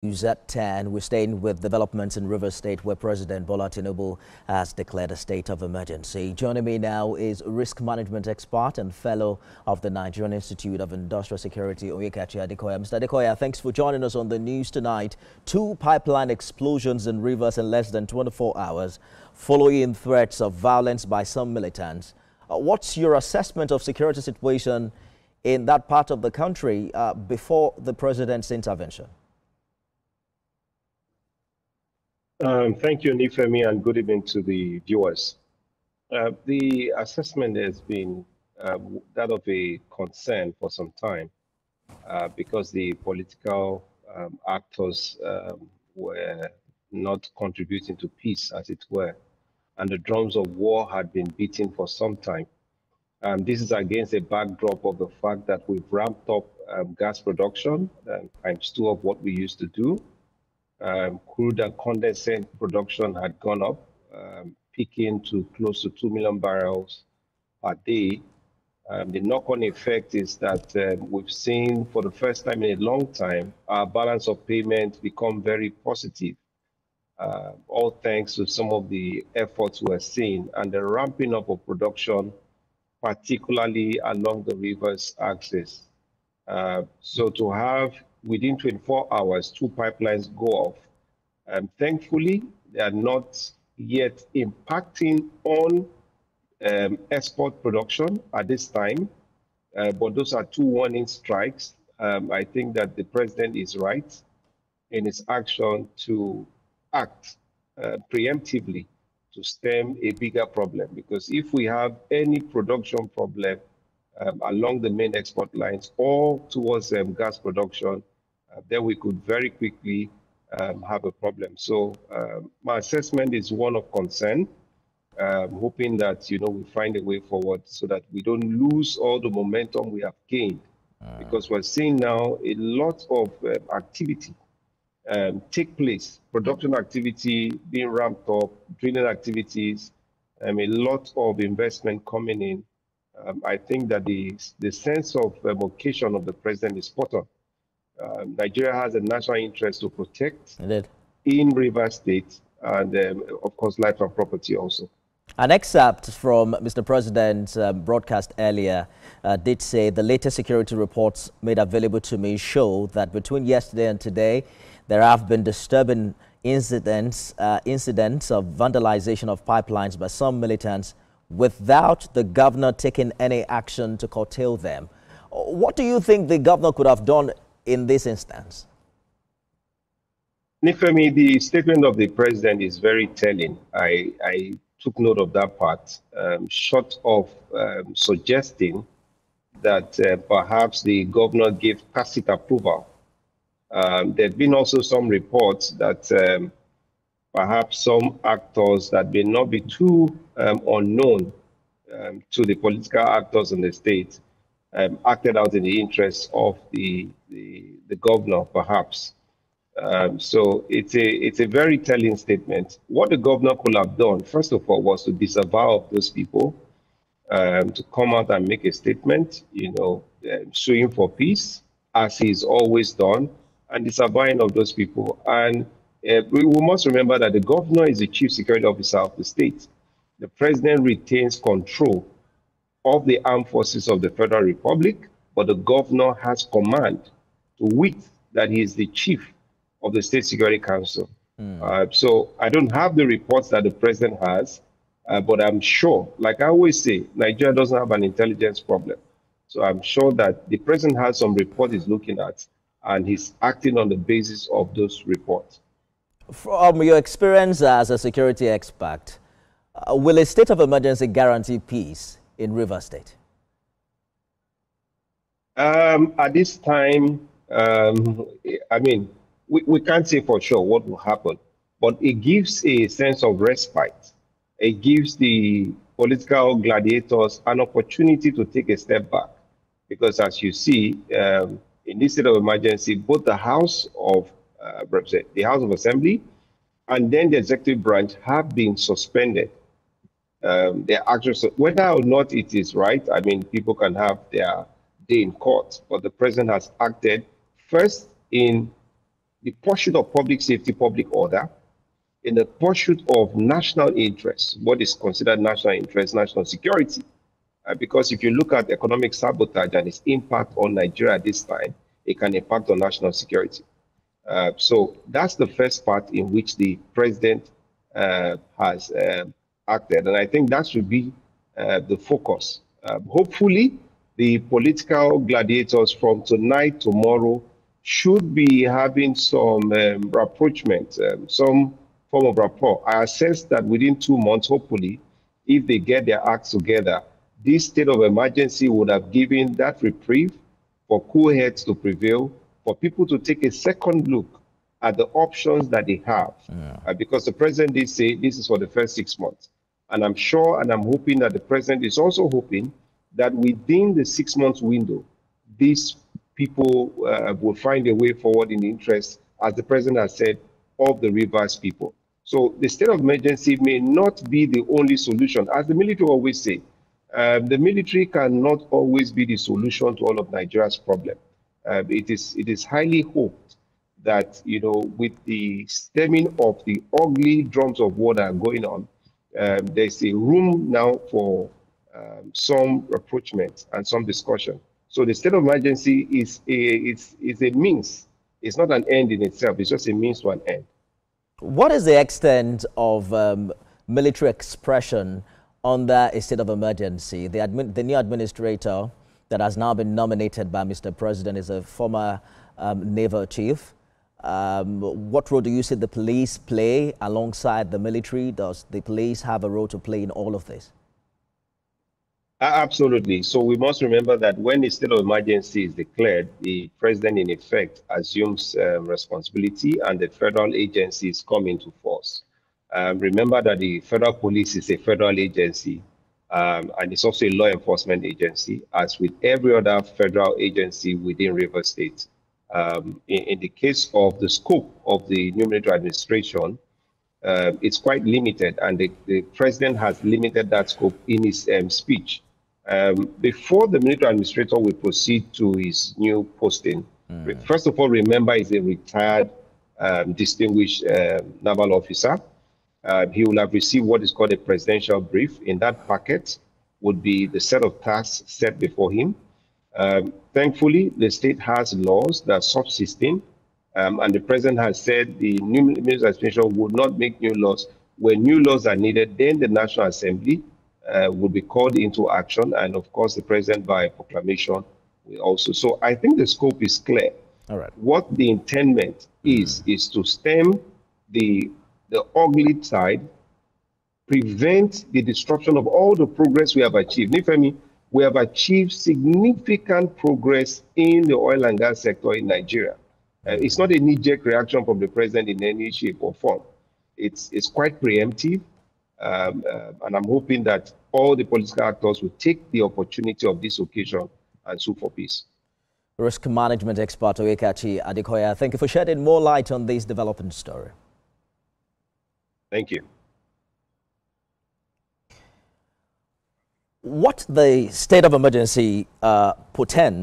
News at 10, we're staying with developments in Rivers State, where President Bola Tinubu has declared a state of emergency. Joining me now is risk management expert and fellow of the Nigerian Institute of Industrial Security, Oyekachi Adekoya. Mr. Adekoya, thanks for joining us on the news tonight. Two pipeline explosions in Rivers in less than 24 hours, following threats of violence by some militants. What's your assessment of security situation in that part of the country before the president's intervention? Thank you, Nifemi, and good evening to the viewers. The assessment has been that of a concern for some time because the political actors were not contributing to peace, as it were, and the drums of war had been beating for some time. This is against a backdrop of the fact that we've ramped up gas production ×2 of what we used to do. Crude and condensate production had gone up, peaking to close to 2 million barrels a day. The knock-on effect is that we've seen for the first time in a long time our balance of payment become very positive, all thanks to some of the efforts we're seeing and the ramping up of production, particularly along the river's axis. So to have within 24 hours, 2 pipelines go off. Thankfully, they are not yet impacting on export production at this time, but those are 2 warning strikes. I think that the president is right in his action to act preemptively to stem a bigger problem, because if we have any production problem along the main export lines or towards gas production, then we could very quickly have a problem. So my assessment is one of concern, hoping that we find a way forward so that we don't lose all the momentum we have gained, because we're seeing now a lot of activity take place, production activity being ramped up, drilling activities, a lot of investment coming in. I think that the sense of vocation of the president is spot on. Nigeria has a national interest to protect in Rivers State and, of course, life and property also. An excerpt from Mr. President's broadcast earlier did say the latest security reports made available to me show that between yesterday and today, there have been disturbing incidents of vandalization of pipelines by some militants without the governor taking any action to curtail them. What do you think the governor could have done in this instance? Nifemi, the statement of the president is very telling. I took note of that part, short of suggesting that perhaps the governor gave tacit approval. There have been also some reports that perhaps some actors that may not be too unknown to the political actors in the state acted out in the interest of the governor, perhaps. So it's a very telling statement. What the governor could have done, first of all, was to disavow those people, to come out and make a statement, suing for peace, as he's always done, and disavowing of those people. And we must remember that the governor is the chief security officer of the state. The president retains control of the armed forces of the Federal Republic, but the governor has command, to wit that he is the chief of the State Security Council. So I don't have the reports that the president has, but I'm sure, like I always say, Nigeria doesn't have an intelligence problem. So I'm sure that the president has some report he's looking at, and he's acting on the basis of those reports. From your experience as a security expert, will a state of emergency guarantee peace in Rivers State? At this time, I mean, we can't say for sure what will happen, but it gives a sense of respite. It gives the political gladiators an opportunity to take a step back, because as you see, in this state of emergency, both the House of Assembly and then the executive branch have been suspended. Their actions, whether or not it is right, I mean, people can have their day in court, but the president has acted first in the pursuit of public safety, public order, in the pursuit of national interests, what is considered national interest, national security. Because if you look at economic sabotage and its impact on Nigeria at this time, it can impact on national security. So that's the first part in which the president has acted. And I think that should be the focus. Hopefully, the political gladiators from tonight, tomorrow, should be having some rapprochement, some form of rapport. I assess that within 2 months, hopefully, if they get their acts together, this state of emergency would have given that reprieve for cool heads to prevail, for people to take a second look at the options that they have. Because the president did say this is for the first 6 months. And I'm sure and I'm hoping that the president is also hoping that within the 6 months window, these people will find a way forward in the interest, as the president has said, of the Rivers people. So the state of emergency may not be the only solution. As the military always say, the military cannot always be the solution to all of Nigeria's problem. It is highly hoped that, you know, with the stemming of the ugly drums of war that are going on, there's a room now for some rapprochement and some discussion. So the state of emergency is a means. It's not an end in itself. It's just a means to an end. What is the extent of military expression under a state of emergency? The new administrator that has now been nominated by Mr. President is a former naval chief. What role do you see the police play alongside the military? Does the police have a role to play in all of this? Absolutely. So we must remember that when a state of emergency is declared, the president in effect assumes responsibility and the federal agencies come into force. Remember that the federal police is a federal agency and it's also a law enforcement agency, as with every other federal agency within Rivers State. In the case of the scope of the new military administration, it's quite limited, and the president has limited that scope in his speech. Before the military administrator will proceed to his new posting, first of all, remember he's a retired, distinguished naval officer. He will have received what is called a presidential brief. In that packet would be the set of tasks set before him. Thankfully, the state has laws that are subsisting, and the president has said the new military administration would not make new laws. When new laws are needed, then the National Assembly will be called into action, and of course the president by proclamation will also. So I think the scope is clear. All right. What the intendment is to stem the ugly tide, prevent the disruption of all the progress we have achieved. Nifemi, we have achieved significant progress in the oil and gas sector in Nigeria. It's not a knee-jerk reaction from the president in any shape or form. It's quite preemptive. And I'm hoping that all the political actors will take the opportunity of this occasion and sue for peace. Risk management expert Oyekachi Adekoya, thank you for shedding more light on this development story. Thank you. What the state of emergency portends